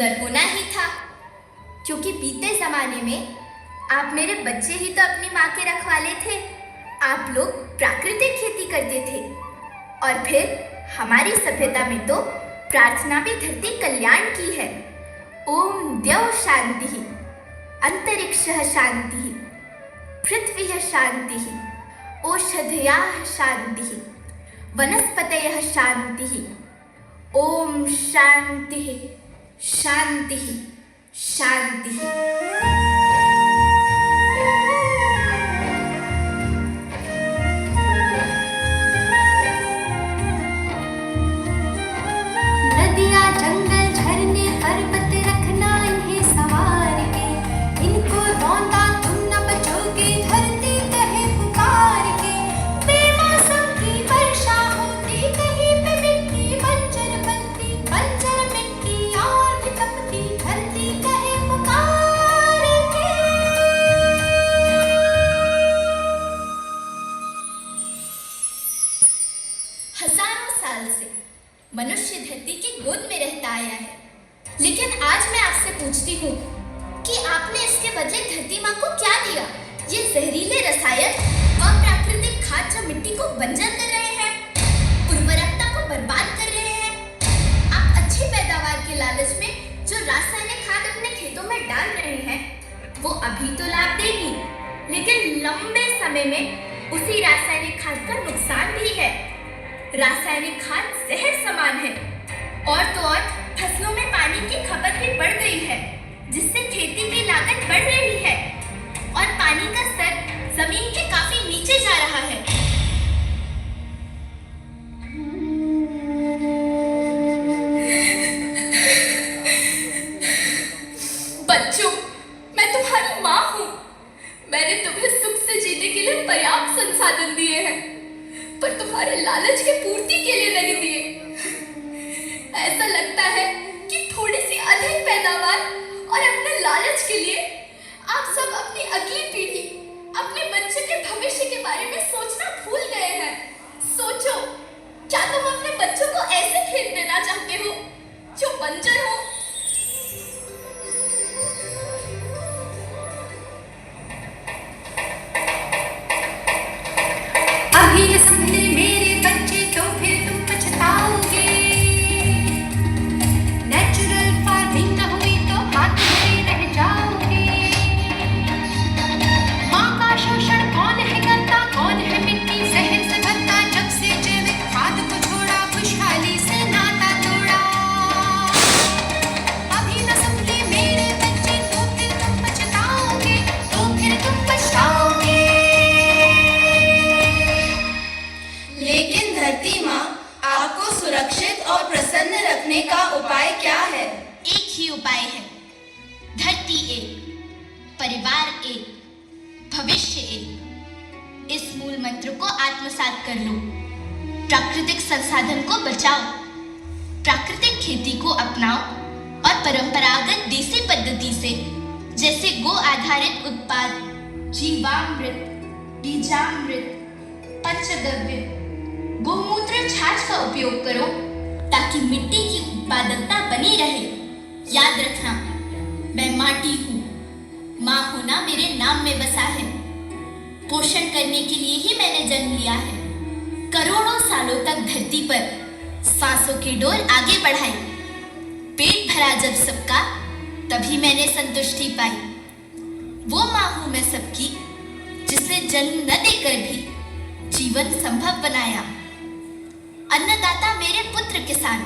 सुंदर होना ही था, क्योंकि बीते जमाने में आप मेरे बच्चे ही तो अपनी माँ के रखवाले थे। आप लोग प्राकृतिक खेती करते थे और फिर हमारी सभ्यता में तो प्रार्थना भी धरती कल्याण की है। ओम द्यौ शांति, अंतरिक्षः शांति, पृथ्वी शांति, ओषधयः शांति, वनस्पतयः शांति। ओम शांति शांति शांति। नदियाँ जंगल झरने पर्वत रखना इन्हें संवार के, इनको रौंदा तुम न बचोगे धरती कहे पुकार के। बेमौसम की वर्षा होती कहीं पे मिट्टी बंजर बनती, बंजर मिट्टी और भी तपती धरती कहे पुकार के। हजारों साल से मनुष्य धरती की गोद में रहता आया है, लेकिन आज मैं आपसे पूछती हूँ कि आपने इसके बदले धरती माँ को क्या दिया? ये जहरीले रसायन और प्राकृतिक खाद जो मिट्टी को बंजर कर रहे हैं, उर्वरकता को बर्बाद कर रहे हैं। आप अच्छी पैदावार के लालच में जो रासायनिक खाद अपने खेतों में डाल रहे हैं, वो अभी तो लाभ देगी, लेकिन लंबे समय में उसी रासायनिक खाद का नुकसान भी है। रासायनिक खाद जहर समान है, और तो और फसलों में पानी की खपत भी बढ़ गई है, जिससे खेती की लागत बढ़ रही है और पानी का स्तर जमीन के काफी नीचे जा रहा है। बच्चों, मैं तुम्हारी माँ हूँ। मैंने तुम्हें सुख से जीने के लिए पर्याप्त संसाधन दिए हैं, पर तुम्हारे लालच की पूर्ति के लिए नहीं दिए। ऐसा लगता है कि थोड़ी सी अधिक पैदावार और अपने लालच के लिए आप सब अपनी अगली पीढ़ी, अपने बच्चे के भविष्य के बारे में सोचना भूल गए हैं। सोचो, क्या तुम अपने बच्चों को ऐसे खेत देना चाहते हो जो बंजर हो? अभी ये संभले मेरे बच्चे तो फिर तुम पछताओगे। नेचुरल फार्मिंग न हुई तो हाथ धरे रह जाओगे। माँ का शोषण कौन है करता, कौन है मिट्टी जहर से भरता, जब से जैविक खाद को छोड़ा खुशहाली से नाता तोड़ा। अभी न संभले मेरे बच्चे तो फिर तुम पछताओगे, तो फिर तुम पछताओगे। लेकिन धरती माँ, आपको सुरक्षित और प्रसन्न रखने का उपाय क्या है? एक ही उपाय है, धरती एक, परिवार एक, भविष्य एक। इस मूल मंत्र को आत्मसात कर लो। प्राकृतिक संसाधन को बचाओ, प्राकृतिक खेती को अपनाओ और परंपरागत देसी पद्धति से, जैसे गो आधारित उत्पाद, जीवामृत, बीजामृत, पंचगव्य, गोमूत्र छाछ का उपयोग करो, ताकि मिट्टी की उत्पादकता बनी रहे। याद रखना, मैं माटी हूँ, माँ होना मेरे नाम में बसा है। पोषण करने के लिए ही मैंने जन्म लिया है। करोड़ों सालों तक धरती पर सांसों की डोर आगे बढ़ाई। पेट भरा जब सबका, तभी मैंने संतुष्टि पाई। वो माँ हूँ मैं सबकी, जिसने जन्म न देकर भी जीवन संभव बनाया। अन्नदाता मेरे पुत्र किसान,